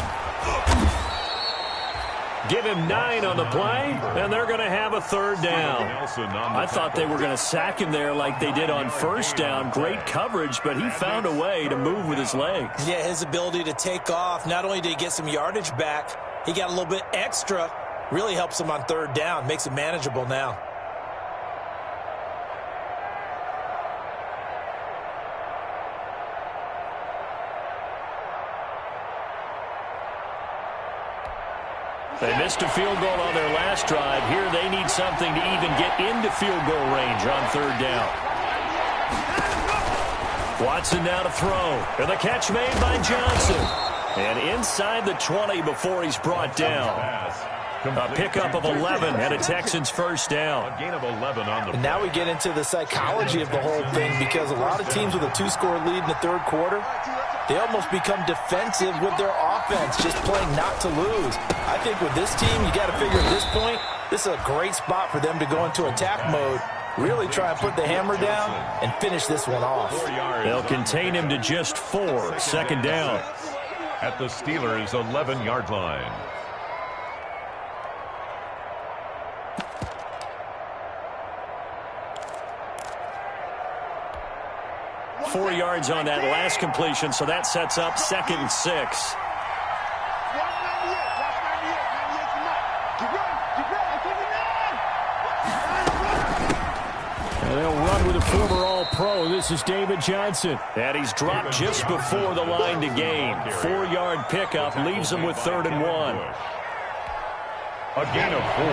Give him 9 on the play, and they're going to have a 3rd down. I thought they were going to sack him there like they did on 1st down. Great coverage, but he found a way to move with his legs. Yeah, his ability to take off, not only did he get some yardage back, he got a little bit extra. Really helps him on 3rd down, makes it manageable now. They missed a field goal on their last drive. Here they need something to even get into field goal range on 3rd down. Watson now to throw. And the catch made by Johnson. And inside the 20 before he's brought down. A pickup of 11 and a Texans 1st down. A gain of 11 on the. And now we get into the psychology of the whole thing, because a lot of teams with a 2-score lead in the 3rd quarter, they almost become defensive with their offense, just playing not to lose. I think with this team, you got to figure at this point, this is a great spot for them to go into attack mode, really try and put the hammer down and finish this one off. They'll contain him to just 4, 2nd down. At the Steelers' 11-yard line. Four yards on that last completion, so that sets up 2nd and 6. And they'll run with a former All-Pro. This is David Johnson. And he's dropped just before the line to gain. 4-yard pickup leaves him with 3rd and 1. A gain of 4.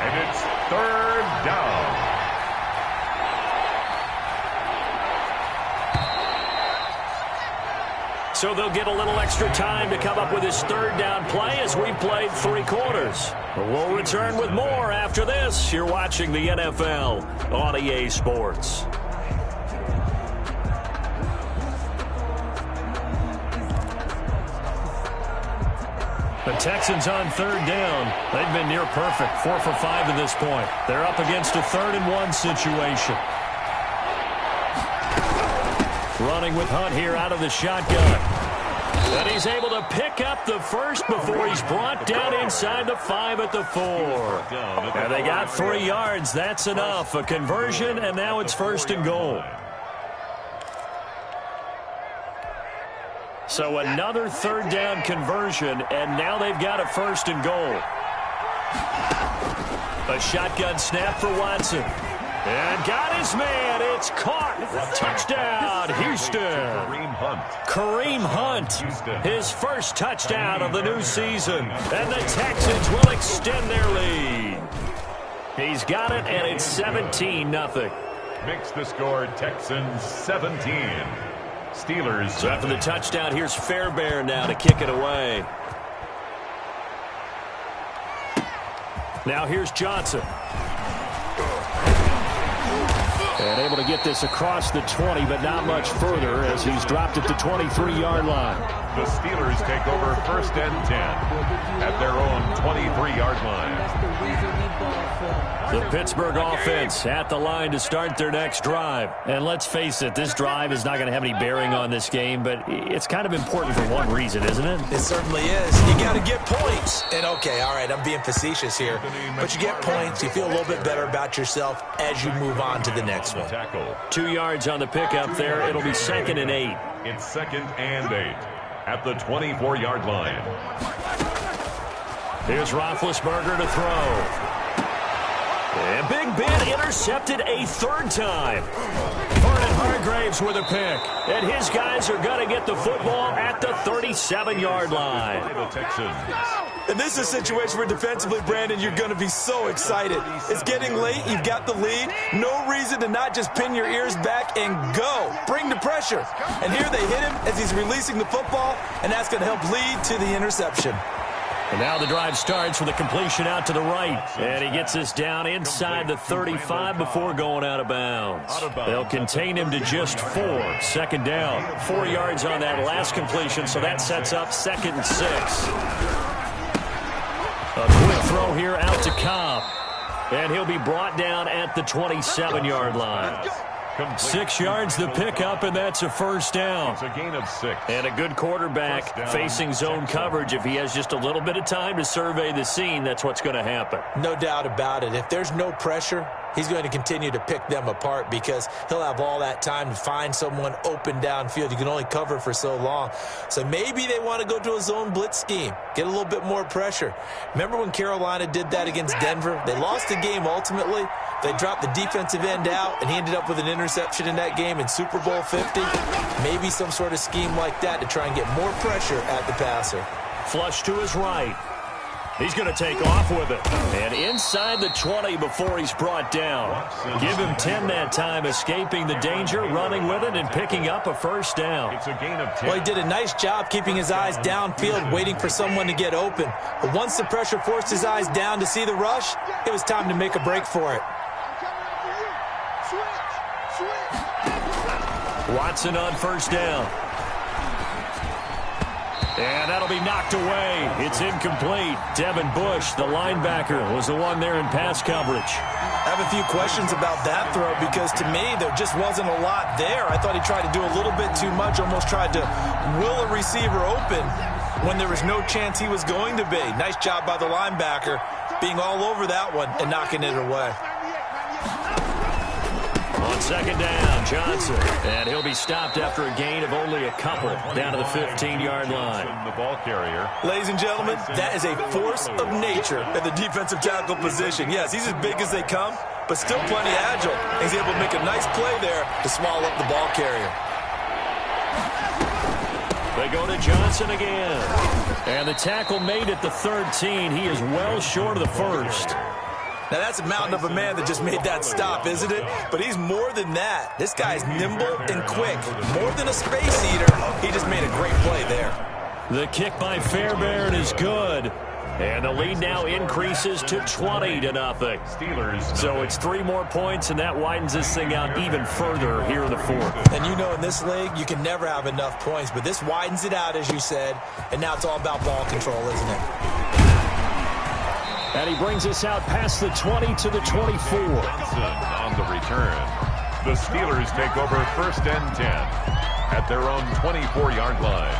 And it's 3rd down. So they'll get a little extra time to come up with his 3rd down play as we've played 3 quarters. We'll return with more after this. You're watching the NFL on EA Sports. The Texans on 3rd down. They've been near perfect, 4 for 5 to this point. They're up against a 3rd and 1 situation. Running with Hunt here out of the shotgun. And he's able to pick up the 1st before he's brought down inside the 5 at the 4. And they got 3 yards. That's enough. A conversion, and now it's 1st and goal. So another 3rd down conversion, and now they've got a 1st and goal. A shotgun snap for Watson. And got his man. It's caught. Touchdown, Houston. Kareem Hunt. His 1st touchdown of the new season. And the Texans will extend their lead. He's got it, and it's 17-0. Makes the score Texans 17. Steelers. So after the touchdown, here's Fairbairn now to kick it away. Now here's Johnson. And able to get this across the 20, but not much further as he's dropped at the 23-yard line. The Steelers take over 1st and 10 at their own 23-yard line. The Pittsburgh offense at the line to start their next drive. And let's face it, this drive is not going to have any bearing on this game, but it's kind of important for one reason, isn't it? It certainly is. You got to get points. And okay, all right, I'm being facetious here, but you get points. You feel a little bit better about yourself as you move on to the next one. 2 yards on the pickup there. It'll be 2nd and 8. It's 2nd and 8 at the 24-yard line. Here's Roethlisberger to throw. And Big Ben intercepted a 3rd time. Vernon Hargreaves with a pick. And his guys are going to get the football at the 37-yard line. The Texans And this is a situation where defensively, Brandon, you're going to be so excited. It's getting late. You've got the lead. No reason to not just pin your ears back and go. Bring the pressure. And here they hit him as he's releasing the football, and that's going to help lead to the interception. And now the drive starts with a completion out to the right. And he gets this down inside the 35 before going out of bounds. They'll contain him to just 4. Second down. 4 yards on that last completion, so that sets up 2nd and 6. A quick throw here out to Cobb. And he'll be brought down at the 27-yard line. 6 yards the pickup, and that's a first down. It's a gain of 6. And a good quarterback facing zone coverage. If he has just a little bit of time to survey the scene, that's what's going to happen. No doubt about it. If there's no pressure, he's going to continue to pick them apart because he'll have all that time to find someone open downfield. You can only cover for so long. So maybe they want to go to a zone blitz scheme, get a little bit more pressure. Remember when Carolina did that against Denver? They lost the game ultimately. They dropped the defensive end out, and he ended up with an interception in that game in Super Bowl 50. Maybe some sort of scheme like that to try and get more pressure at the passer. Flush to his right. He's going to take off with it. And inside the 20 before he's brought down. Give him 10 that time, escaping the danger, running with it, and picking up a first down. It's a gain of 10. Well, he did a nice job keeping his eyes downfield, waiting for someone to get open. But once the pressure forced his eyes down to see the rush, it was time to make a break for it. Watson on first down. And that'll be knocked away. It's incomplete. Devin Bush, the linebacker, was the one there in pass coverage. I have a few questions about that throw because to me there just wasn't a lot there. I thought he tried to do a little bit too much, almost tried to will a receiver open when there was no chance he was going to be. Nice job by the linebacker being all over that one and knocking it away. On second down, Johnson. And he'll be stopped after a gain of only a couple down to the 15-yard line. The ball carrier. Ladies and gentlemen, that is a force of nature at the defensive tackle position. Yes, he's as big as they come, but still plenty agile. He's able to make a nice play there to swallow up the ball carrier. They go to Johnson again. And the tackle made at the 13. He is well short of the first. Now, that's a mountain of a man that just made that stop, isn't it? But he's more than that. This guy's nimble and quick. More than a space eater, he just made a great play there. The kick by Fairbairn is good. And the lead now increases to 20-0. Steelers. So it's 3 more points, and that widens this thing out even further here in the 4th. And you know in this league, you can never have enough points. But this widens it out, as you said. And now it's all about ball control, isn't it? And he brings us out past the 20 to the 24. Johnson on the return. The Steelers take over 1st and 10 at their own 24-yard line.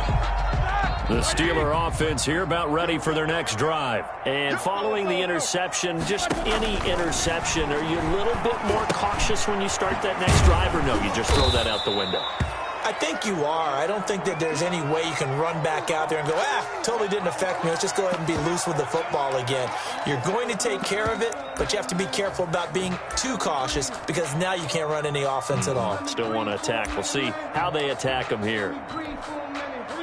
The Steeler offense here about ready for their next drive. And following the interception, just any interception, are you a little bit more cautious when you start that next drive, or no, you just throw that out the window? I think you are. I don't think that there's any way you can run back out there and go, totally didn't affect me. Let's just go ahead and be loose with the football again. You're going to take care of it, but you have to be careful about being too cautious because now you can't run any offense at all. Still want to attack. We'll see how they attack him here.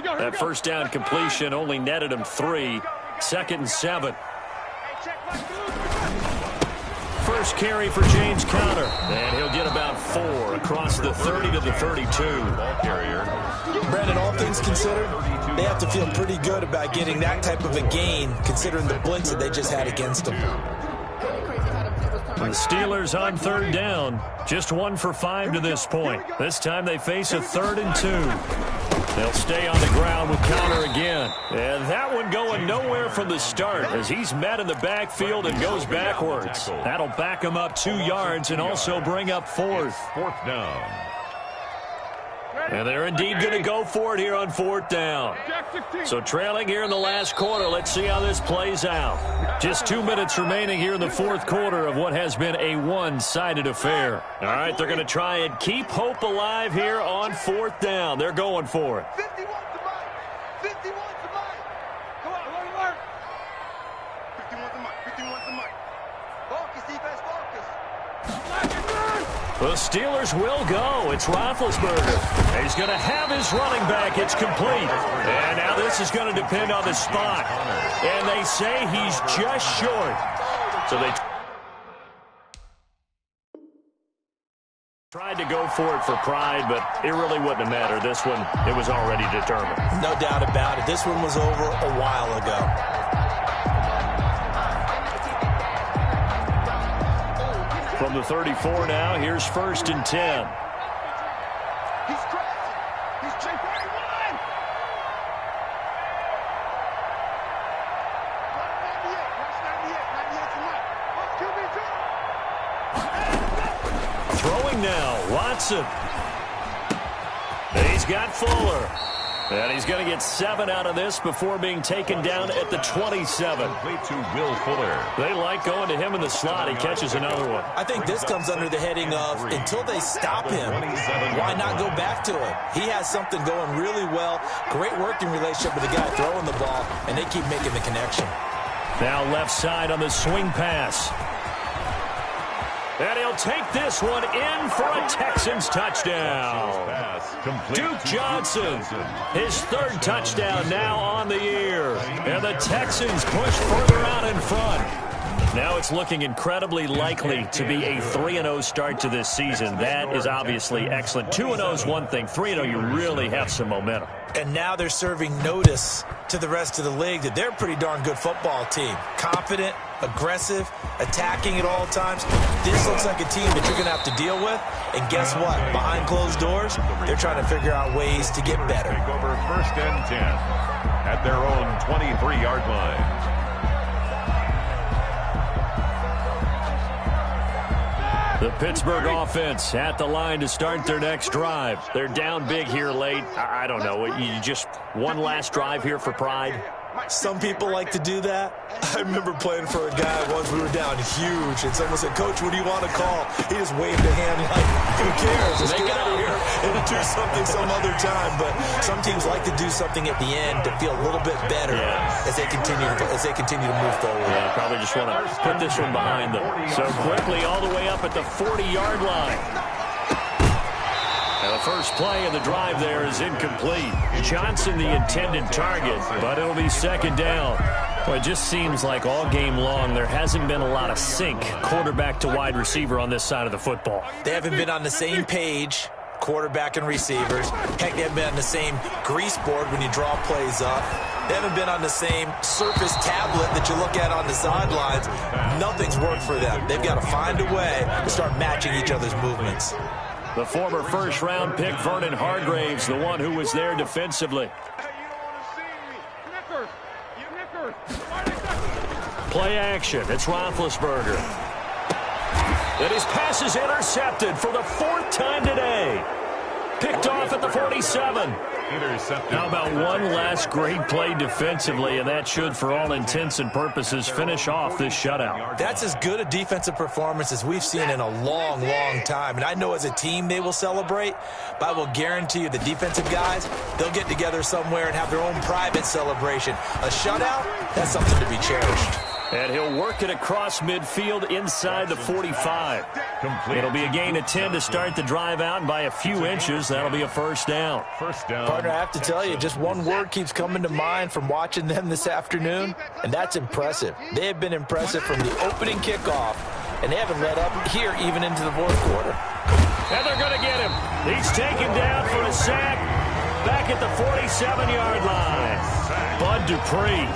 That first down completion only netted him 3. 2nd and 7. First carry for James Conner. And he'll get about 4 across the 30 to the 32. Ball carrier. Brandon, all things considered, they have to feel pretty good about getting that type of a gain considering the blitz that they just had against them. The Steelers on 3rd down. Just 1 for 5 to this point. This time they face a 3rd and 2. They'll stay on the ground with Conner again. And that one going nowhere from the start as he's met in the backfield and goes backwards. That'll back him up 2 yards and also bring up 4th. 4th down. And they're indeed going to go for it here on 4th down. So trailing here in the last quarter. Let's see how this plays out. Just 2 minutes remaining here in the 4th quarter of what has been a one-sided affair. All right, they're going to try and keep hope alive here on 4th down. They're going for it. 51 to Mike. 51 to Mike. Come on, let me work. 51 to Mike. 51 to Mike. Focus, defense, focus. The Steelers will go. It's Roethlisberger. He's going to have his running back. It's complete. And now this is going to depend on the spot. And they say he's just short. So they tried to go for it for pride, but it really wouldn't have mattered. This one, it was already determined. No doubt about it. This one was over a while ago. From the 34 now, here's 1st and 10. He's crazy. He's chasing 31. Throwing now, Watson. He's got Fuller. And he's going to get 7 out of this before being taken down at the 27. Complete to Will Fuller. They like going to him in the slot. He catches another one. I think this comes under the heading of until they stop him, why not go back to him? He has something going really well. Great working relationship with the guy throwing the ball, and they keep making the connection. Now left side on the swing pass. And he'll take this one in for a Texans touchdown. Duke Johnson, his 3rd touchdown now on the year. And the Texans push further out in front. Now it's looking incredibly likely to be a 3-0 start to this season. That is obviously excellent. 2-0 is one thing. 3-0, you really have some momentum. And now they're serving notice to the rest of the league that they're a pretty darn good football team. Confident, aggressive, attacking at all times. This looks like a team that you're going to have to deal with. And guess what? Behind closed doors, they're trying to figure out ways to get better. Take over 1st and 10 at their own 23-yard line. The Pittsburgh offense at the line to start their next drive. They're down big here late. I don't know. You just one last drive here for pride. Some people like to do that. I remember playing for a guy once. We were down huge, and someone said, "Coach, what do you want to call?" He just waved a hand like, "Who cares? Let's get out of here and do something some other time." But some teams like to do something at the end to feel a little bit better as they continue to move forward. Yeah, probably just want to put this one behind them. So quickly all the way up at the 40-yard line. Now the first play of the drive there is incomplete. Johnson the intended target, but it'll be 2nd down. Well, it just seems like all game long there hasn't been a lot of sync quarterback to wide receiver on this side of the football. They haven't been on the same page, quarterback and receivers. Heck, they haven't been on the same grease board when you draw plays up. They haven't been on the same surface tablet that you look at on the sidelines. Nothing's worked for them. They've got to find a way to start matching each other's movements. The former 1st-round pick, Vernon Hargraves, the one who was there defensively. Play action. It's Roethlisberger. And his pass is intercepted for the 4th time today. Picked off at the 47. Intercepted. How about one last great play defensively, and that should, for all intents and purposes, finish off this shutout. That's as good a defensive performance as we've seen in a long, long time. And I know as a team they will celebrate, but I will guarantee you the defensive guys, they'll get together somewhere and have their own private celebration. A shutout, that's something to be cherished. And he'll work it across midfield inside the 45. It'll be a gain of 10 to start the drive out, and by a few inches, that'll be a 1st down. Partner, I have to tell you, just one word keeps coming to mind from watching them this afternoon, and that's impressive. They have been impressive from the opening kickoff, and they haven't let up here even into the 4th quarter. And they're going to get him. He's taken down for a sack back at the 47-yard line. Bud Dupree.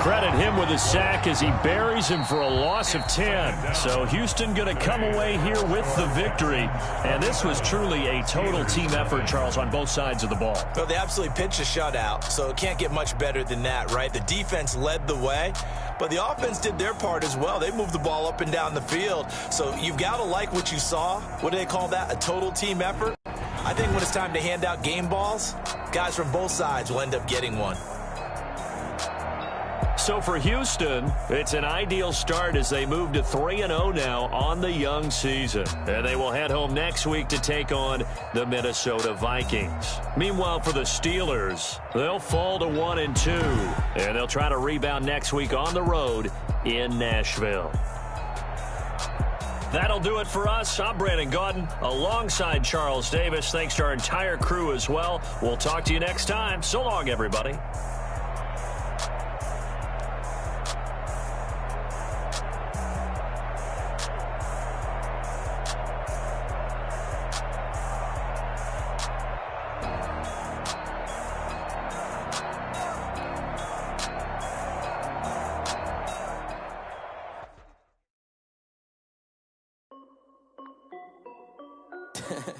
Credit him with a sack as he buries him for a loss of 10. So Houston going to come away here with the victory. And this was truly a total team effort, Charles, on both sides of the ball. Well, they absolutely pitched a shutout, so it can't get much better than that, right? The defense led the way, but the offense did their part as well. They moved the ball up and down the field. So you've got to like what you saw. What do they call that? A total team effort? I think when it's time to hand out game balls, guys from both sides will end up getting one. So for Houston, it's an ideal start as they move to 3-0 now on the young season. And they will head home next week to take on the Minnesota Vikings. Meanwhile, for the Steelers, they'll fall to 1-2. And they'll try to rebound next week on the road in Nashville. That'll do it for us. I'm Brandon Gaudin alongside Charles Davis. Thanks to our entire crew as well. We'll talk to you next time. So long, everybody.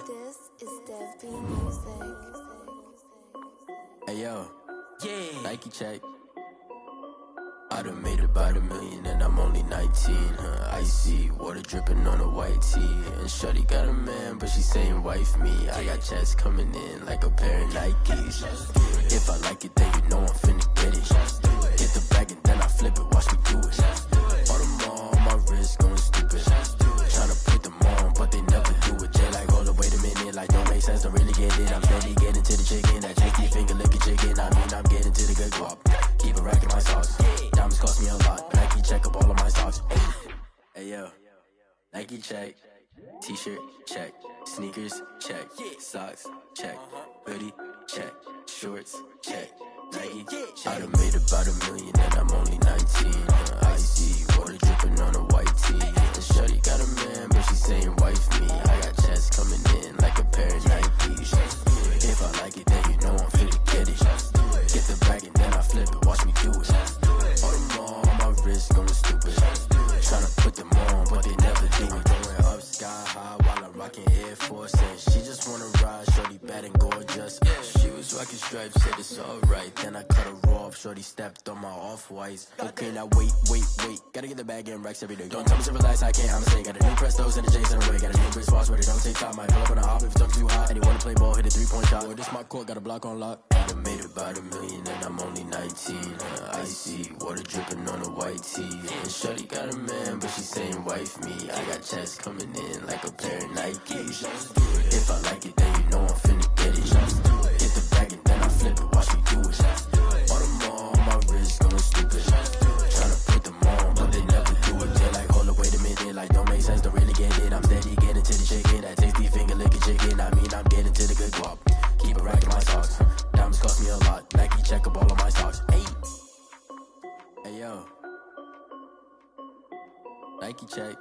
This is Dev B Music. Hey yo, yeah, Nike check. I done made about $1 million and I'm only 19. Icy water dripping on a white tee. And shorty got a man, but she saying wife me. I got checks coming in like a pair of Nikes. If I like it, then you know I'm finna get it. Get the bag and then I flip it, watch me do it. All them on my wrist going stupid. Tryna put them on, but they never do it. Jay like, hold up, wait a minute, like don't make sense, don't really get it. I'm steady getting to the chicken, that janky finger licking chicken. I mean, I'm getting to the good guap. Keep a rack in my sauce. Diamonds cost me a lot. Nike check up all of my stocks. Hey yo, Nike check. T-shirt check. Sneakers check. Socks check. Hoodie check. Shorts check. Nike check. I done made about $1 million and I'm only 19. Icy water dripping on a white tee. And shorty got a man, but she saying wife me. I got checks coming in like a pair of Nikes. If I like it, then you know I'm fit to get it. Get the bag and then I flip it, watch me do it. All them on my wrist going stupid. Tryna put them on, but they never do it. Going up sky high while I'm rocking Air Force. And she just wanna ride, shorty bad and gorgeous. She was rocking stripes, said it's alright. Then I cut her off, shorty stepped on my off-whites. Okay, now wait. Gotta get the bag and racks every day. Don't tell me to relax, I can't, I'ma say. Got a new Prestos and a Jason away. Got a new Chris Foss, but it don't take time. Might pull up on a hop if it's up too high. And he wanna play ball, hit a 3-point shot. Or this my court, got a block on lock. I done made about $1 million and I'm only 19. Icy water dripping on a white tee. And shorty got a man, but she saying wife me. I got checks coming in like a pair of Nikes. If I like it, then you know I'm finna get it. Get the bag and then I flip it, watch me do it. All them on my wrist going stupid. Tryna put them on, but they never do it. They're like, hold up, wait a minute, like don't make sense, don't really get it. I'm steady getting to the chicken, that tasty finger licking chicken. I mean, I'm getting to the good guap. Keep a rack in my socks. Diamonds cost me a lot. Nike check up all of my stocks. Hey yo, Nike check.